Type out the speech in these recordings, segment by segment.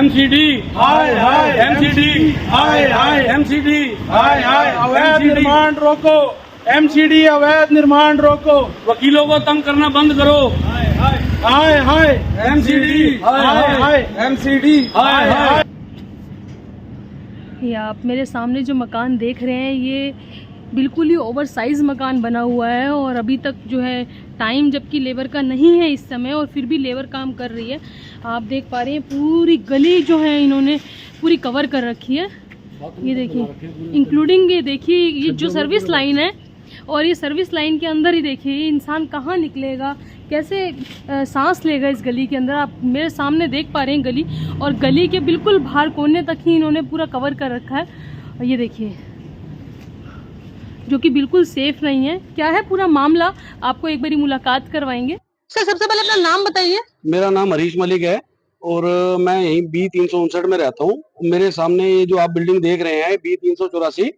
MCD हाय हाय MCD हाय हाय MCD हाय हाय अवैध निर्माण रोको, एमसीडी अवैध निर्माण रोको। वकीलों को तंग करना बंद करो। हाय हाय एमसीडी हाय हाय एमसीडी हाय हाय। ये आप मेरे सामने जो मकान देख रहे हैं ये बिल्कुल ही ओवर साइज़ मकान बना हुआ है और अभी तक जो है टाइम जबकि लेबर का नहीं है इस समय और फिर भी लेबर काम कर रही है। आप देख पा रहे हैं पूरी गली जो है इन्होंने पूरी कवर कर रखी है। ये देखिए इंक्लूडिंग ये देखिए ये जो सर्विस लाइन है और ये सर्विस लाइन के अंदर ही देखिए ये इंसान कहाँ निकलेगा, कैसे सांस लेगा इस गली के अंदर। आप मेरे सामने देख पा रहे हैं गली और गली के बिल्कुल बाहर कोने तक ही इन्होंने पूरा कवर कर रखा है। और ये देखिए जो कि बिल्कुल सेफ नहीं है। क्या है पूरा मामला आपको एक बारी मुलाकात करवाएंगे। सर सबसे पहले अपना नाम बताइए। मेरा नाम हरीश मलिक है और मैं यहीं B359 में रहता हूँ। मेरे सामने ये जो आप बिल्डिंग देख रहे हैं B384,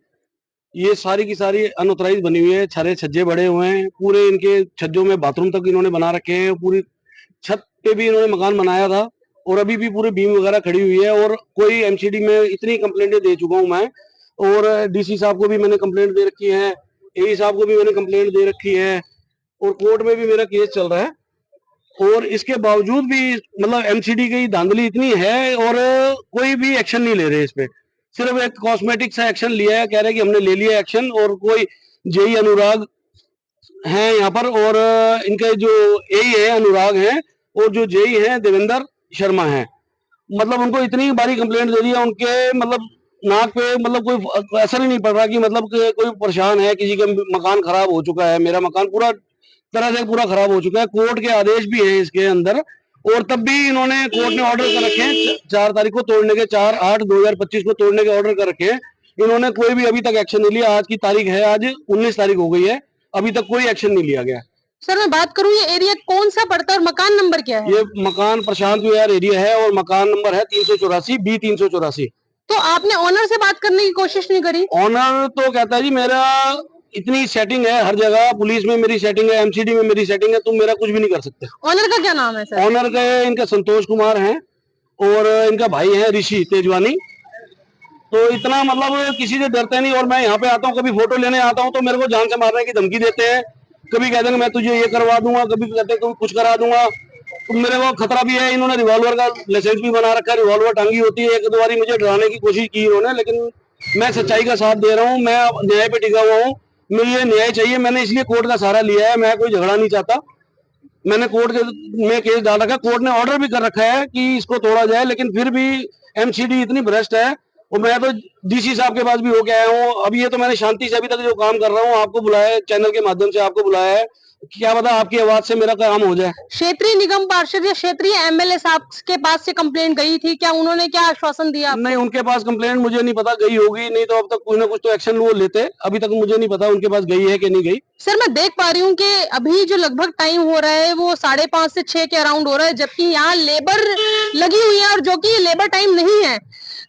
ये सारी की सारी अनऑथराइज बनी हुई है। छरे छज्जे बड़े हुए हैं, पूरे इनके छज्जों में बाथरूम तक इन्होंने बना रखे हैं। पूरी छत पे भी इन्होंने मकान बनाया था और अभी भी पूरी बीम वगैरह खड़ी हुई है। और कोई एमसीडी में इतनी कंप्लेंटें दे चुका हूँ मैं और डीसी साहब को भी मैंने कंप्लेंट दे रखी है, एई साहब को भी मैंने कंप्लेंट दे रखी है और कोर्ट में भी मेरा केस चल रहा है। और इसके बावजूद भी मतलब एमसीडी की धांधली इतनी है और कोई भी एक्शन नहीं ले रहे इस पे। सिर्फ एक कॉस्मेटिक सा एक्शन लिया है, कह रहे हैं कि हमने ले लिया एक्शन। और कोई जेई अनुराग हैं यहाँ पर और इनके जो एई है अनुराग हैं और जो जेई हैं देवेंद्र शर्मा हैं। मतलब उनको इतनी बारी कंप्लेंट दे दी है, उनके मतलब नाक पे मतलब कोई असर ही नहीं पड़ रहा कि मतलब कोई परेशान है, किसी का मकान खराब हो चुका है। मेरा मकान पूरा तरह से पूरा खराब हो चुका है। कोर्ट के आदेश भी हैं इसके अंदर और तब भी इन्होंने कोर्ट ने ऑर्डर कर रखे हैं 4 तारीख को तोड़ने के, 4/8/2025 को तोड़ने के ऑर्डर कर रखे हैं। इन्होंने कोई भी अभी तक एक्शन नहीं लिया। आज की तारीख है, आज 19 तारीख हो गई है, अभी तक कोई एक्शन नहीं लिया गया। सर मैं बात करूं ये एरिया कौन सा पड़ता है और मकान नंबर क्या है? ये मकान प्रशांत विहार एरिया है और मकान नंबर है 384 B384। तो आपने ऑनर से बात करने की कोशिश नहीं करी? ऑनर तो कहता है जी मेरा इतनी सेटिंग है हर जगह, पुलिस में मेरी सेटिंग है, एमसीडी में मेरी सेटिंग है, तुम मेरा कुछ भी नहीं कर सकते। ऑनर का क्या नाम है सर? ऑनर के इनका संतोष कुमार है और इनका भाई है ऋषि तेजवानी। तो इतना मतलब किसी से डरते नहीं। और मैं यहाँ पे आता हूँ, कभी फोटो लेने आता हूँ तो मेरे को जान से मारने की धमकी देते हैं। कभी कहते हैं मैं तुझे ये करवा दूंगा, कभी कहते हैं कुछ करा दूंगा। तो मेरे को खतरा भी है। इन्होंने रिवॉल्वर का लाइसेंस भी बना रखा है, रिवॉल्वर टांगी होती है। 1-2 बारी मुझे डराने की कोशिश की इन्होंने, लेकिन मैं सच्चाई का साथ दे रहा हूँ, मैं न्याय पे टिका हुआ हूँ। मुझे न्याय चाहिए, मैंने इसलिए कोर्ट का सहारा लिया है। मैं कोई झगड़ा नहीं चाहता। मैंने कोर्ट में केस डाल रखा है, कोर्ट ने ऑर्डर भी कर रखा है कि इसको तोड़ा जाए, लेकिन फिर भी एमसीडी इतनी भ्रष्ट है। और मैं तो डीसी साहब के पास भी होके आया हूँ। अभी ये तो मैंने शांति से अभी तक जो काम कर रहा हूँ, आपको बुलाया है, चैनल के माध्यम से आपको बुलाया है, क्या पता आपकी आवाज से मेरा काम हो जाए। क्षेत्रीय निगम पार्षद या क्षेत्रीय एमएलए साहब के पास से कंप्लेंट गई थी क्या? उन्होंने क्या आश्वासन दिया आपको? नहीं, उनके पास कंप्लेंट मुझे नहीं पता, गई होगी, नहीं तो अब तक कुछ ना कुछ तो एक्शन वो लेते। अभी तक मुझे नहीं पता उनके पास गई है कि नहीं गई। सर मैं देख पा रही हूँ कि अभी जो लगभग टाइम हो रहा है वो 5:30 से 6 के अराउंड हो रहा है, जबकि यहाँ लेबर लगी हुई है और जो कि लेबर टाइम नहीं है।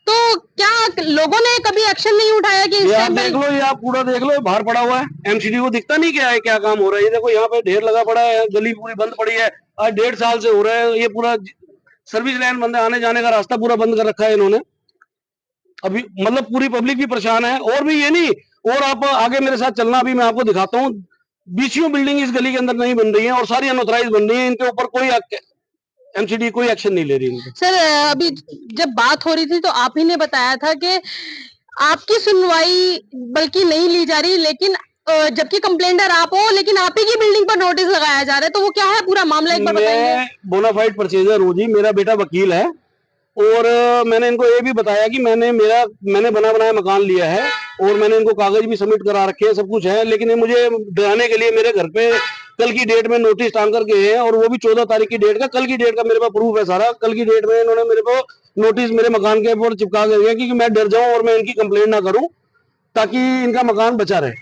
तो क्या लोगों ने कभी एक्शन नहीं उठाया कि आप देख लो, ये आप पूरा देख लो, बाहर पड़ा हुआ है। एमसीडी को दिखता नहीं क्या है, क्या काम हो रहा है? ये देखो यहाँ पे ढेर लगा पड़ा है, गली पूरी बंद पड़ी है। आज 1.5 साल से हो रहा है। ये पूरा सर्विस लाइन बंद है, आने जाने का रास्ता पूरा बंद कर रखा है इन्होंने। अभी मतलब पूरी पब्लिक भी परेशान है। और भी ये नहीं, और आप आगे मेरे साथ चलना, अभी मैं आपको दिखाता हूँ। बीसीओ बिल्डिंग इस गली के अंदर नहीं बन रही है और सारी अनऑथराइज बन रही है। इनके ऊपर कोई एमसीडी कोई एक्शन नहीं ले रही। सर अभी जब बात हो रही थी तो आप ही ने बताया था कि आपकी सुनवाई बल्कि नहीं ली जा रही, लेकिन जबकि कंप्लेंटर आप हो, लेकिन आप ही की बिल्डिंग पर नोटिस लगाया जा रहा है। तो वो क्या है पूरा मामला, एक बार बताइए। मैं बोनाफाइड परचेजर हूँ जी, मेरा बेटा वकील है और मैंने इनको ये भी बताया कि मैंने बना बनाया मकान लिया है और मैंने इनको कागज भी सबमिट करा रखे हैं, सब कुछ है। लेकिन ये मुझे डराने के लिए मेरे घर पे कल की डेट में नोटिस टांग करके हैं और वो भी 14 तारीख की डेट का। कल की डेट का मेरे पास प्रूफ है सारा। कल की डेट में इन्होंने मेरे को नोटिस मेरे मकान के ऊपर चिपका के दिया कि मैं डर जाऊं और मैं इनकी कंप्लेंट ना करूं, ताकि इनका मकान बचा रहे।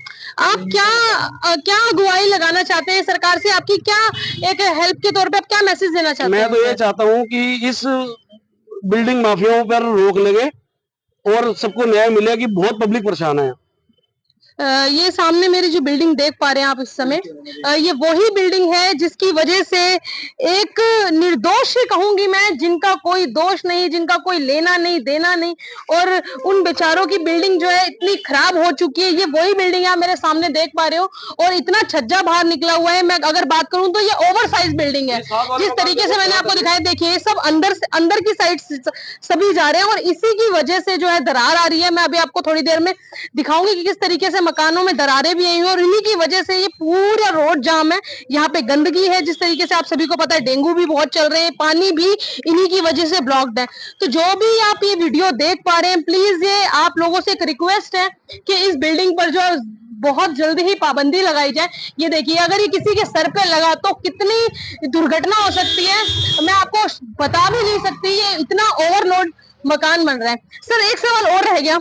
आप क्या अगुवाई लगाना चाहते हैं सरकार से? आपकी क्या एक हेल्प के तौर पे आप क्या मैसेज देना चाहते हैं? मैं तो ये चाहता हूँ कि इस बिल्डिंग माफियाओं पर रोक लगे और सबको न्याय मिले, कि बहुत पब्लिक परेशान है। ये सामने मेरी जो बिल्डिंग देख पा रहे हैं आप इस समय, ये वही बिल्डिंग है जिसकी वजह से एक निर्दोष ही कहूंगी मैं, जिनका कोई दोष नहीं, जिनका कोई लेना नहीं देना नहीं, और उन बेचारों की बिल्डिंग जो है इतनी खराब हो चुकी है। ये वही बिल्डिंग आप मेरे सामने देख पा रहे हो, और इतना छज्जा बाहर निकला हुआ है। मैं अगर बात करूं तो ये ओवर साइज बिल्डिंग है। जिस तरीके से मैंने आपको दिखाया, देखिए सब अंदर की साइड सभी जा रहे हैं, और इसी की वजह से जो है दरार आ रही है। मैं अभी आपको थोड़ी देर में दिखाऊंगी कि किस तरीके से मकानों में दरारें भी आई हुई, और इन्हीं की वजह से ये पूरा रोड जाम है। यहाँ पे गंदगी है, जिस तरीके से आप सभी को पता है, डेंगू भी बहुत चल रहे हैं, पानी भी इन्हीं की वजह से ब्लॉक्ड है। तो जो भी आप ये वीडियो देख पा रहे हैं, प्लीज ये आप लोगों से एक रिक्वेस्ट है कि इस बिल्डिंग पर जो बहुत जल्दी ही पाबंदी लगाई जाए। ये देखिए, अगर ये किसी के सर पे लगा तो कितनी दुर्घटना हो सकती है, मैं आपको बता भी नहीं सकती। ये इतना ओवरलोड मकान बन रहा है। सर एक सवाल और रह गया,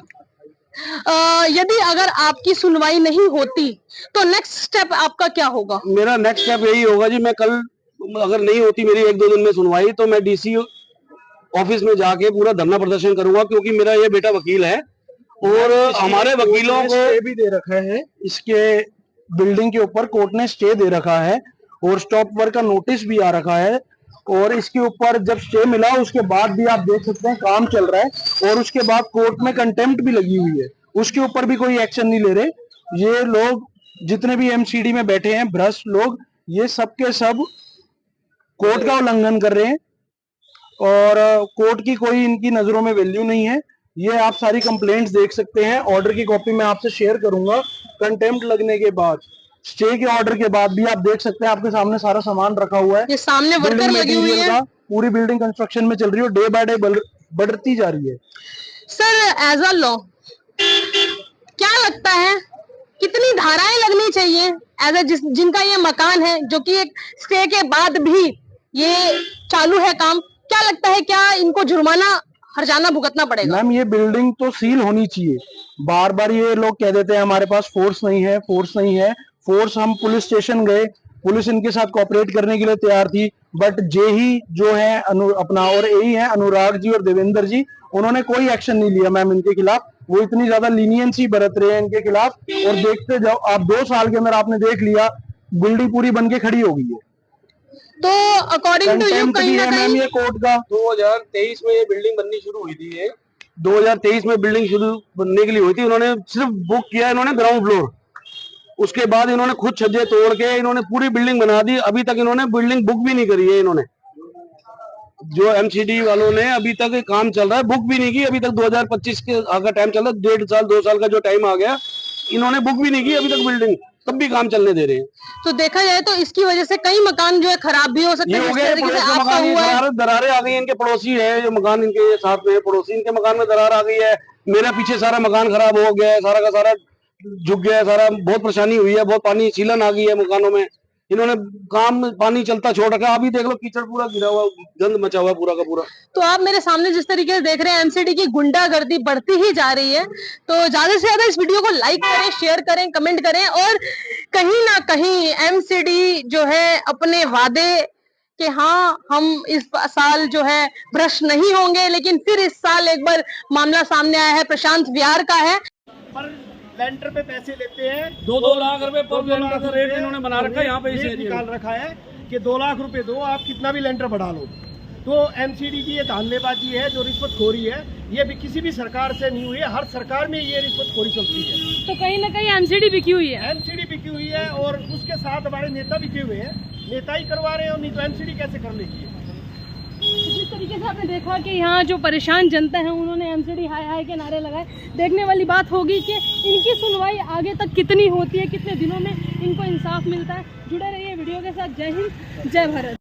यदि अगर आपकी सुनवाई नहीं होती तो नेक्स्ट स्टेप आपका क्या होगा? मेरा नेक्स्ट स्टेप यही होगा जी, मैं कल अगर नहीं होती मेरी 1-2 दिन में सुनवाई, तो मैं डीसी ऑफिस में जाके पूरा धरना प्रदर्शन करूंगा, क्योंकि मेरा ये बेटा वकील है और हमारे वकीलों को स्टे भी दे रखा है। इसके बिल्डिंग के ऊपर कोर्ट ने स्टे दे रखा है और स्टॉप वर्क का नोटिस भी आ रखा है, और इसके ऊपर जब स्टे मिला उसके बाद भी आप देख सकते हैं काम चल रहा है, और उसके बाद कोर्ट में कंटेम्प्ट भी लगी हुई है, उसके ऊपर भी कोई एक्शन नहीं ले रहे। ये लोग जितने भी एमसीडी में बैठे हैं भ्रष्ट लोग, ये सब के सब कोर्ट का उल्लंघन कर रहे हैं, और कोर्ट की कोई इनकी नजरों में वैल्यू नहीं है। ये आप सारी कंप्लेंट्स देख सकते हैं, ऑर्डर की कॉपी मैं आपसे शेयर करूंगा। कंटेम्प्ट लगने के बाद, स्टे के ऑर्डर के बाद भी आप देख सकते हैं, आपके सामने सारा सामान रखा हुआ है। ये सामने वर्कर लगी हुई है, पूरी बिल्डिंग कंस्ट्रक्शन में चल रही है, डे बाय डे बढ़ती जा रही है। सर एज अ लॉ क्या लगता है कितनी धाराएं लगनी चाहिए एज ए जिनका ये मकान है, जो कि एक स्टे के बाद भी ये चालू है काम? क्या लगता है, क्या इनको जुर्माना हर्जाना भुगतना पड़ेगा? मैम ये बिल्डिंग तो सील होनी चाहिए। बार बार ये लोग कह देते हैं हमारे पास फोर्स नहीं है, फोर्स नहीं है। फोर्स, हम पुलिस स्टेशन गए, पुलिस इनके साथ कोऑपरेट करने के लिए तैयार थी, बट जेही जो है अपना और एई है अनुराग जी और देवेंद्र जी, उन्होंने कोई एक्शन नहीं लिया मैम इनके खिलाफ। वो इतनी ज्यादा लीनियंसी बरत रहे हैं इनके खिलाफ, और देखते जाओ आप 2 साल के अंदर आपने देख लिया बिल्डिंग पूरी बन के खड़ी हो गई है। तो अकॉर्डिंग टू यू कहीं ना कहीं ये कोर्ट का 2023 में ये बिल्डिंग बननी शुरू हुई थी। ये 2023 में बिल्डिंग शुरू बनने के लिए हुई थी। उन्होंने सिर्फ बुक किया इन्होंने ग्राउंड फ्लोर, उसके बाद इन्होंने खुद छज्जे तोड़ के इन्होंने पूरी बिल्डिंग बना दी। अभी तक इन्होंने बिल्डिंग बुक भी नहीं करी है। इन्होंने जो एमसीडी वालों ने अभी तक काम चल रहा है, बुक भी नहीं की अभी तक। 2025 के आगे टाइम चल रहा है, 1.5 साल 2 साल का जो टाइम आ गया, इन्होंने बुक भी नहीं की अभी तक बिल्डिंग, तब भी काम चलने दे रहे हैं। तो देखा जाए तो इसकी वजह से कई मकान जो है खराब भी हो सकते हैं। दरारें आ गई हैं, इनके पड़ोसी है जो मकान इनके साथ में पड़ोसी, इनके मकान में दरार आ गई है। मेरा पीछे सारा मकान खराब हो गया है, सारा का सारा झुक गया है, सारा बहुत परेशानी हुई है, बहुत पानी सीलन आ गई है मकानों में। इन्होंने काम पानी चलता छोड़ रखा है। अभी देख लो कीचड़ पूरा गिरा हुआ, गंद मचा हुआ पूरा का पूरा। तो आप मेरे सामने जिस तरीके से देख रहे हैं, एमसीडी की गुंडागर्दी बढ़ती ही जा रही है। तो ज्यादा से ज्यादा इस वीडियो को लाइक करें, शेयर करें, कमेंट करें, और कहीं ना कहीं एमसीडी जो है अपने वादे कि हाँ हम इस साल जो है भ्रष्ट नहीं होंगे, लेकिन फिर इस साल एक बार मामला सामने आया है प्रशांत विहार का है। पर लेंटर पे पैसे लेते हैं, 2-2 लाख रुपए पर लेंटर का रेट इन्होंने बना रखा है। यहाँ पे इसे निकाल रखा है कि 2 लाख रुपए दो, आप कितना भी लेंटर बढ़ा लो। तो एमसीडी की ये धांधलेबाजी है, जो रिश्वतखोरी है, ये भी किसी भी सरकार से नहीं हुई है। हर सरकार में ये रिश्वतखोरी चलती है। तो कहीं ना कहीं एमसीडी बिकी हुई है, एमसीडी बिकी हुई है, और उसके साथ हमारे नेता बिके हुए हैं। नेता ही करवा रहे हैं, और नहीं तो एमसीडी कैसे कर लेगी। जिस तरीके से आपने देखा कि यहाँ जो परेशान जनता है उन्होंने एमसीडी हाय हाय के नारे लगाए। देखने वाली बात होगी कि इनकी सुनवाई आगे तक कितनी होती है, कितने दिनों में इनको इंसाफ मिलता है। जुड़े रहिए वीडियो के साथ। जय हिंद, जय भारत।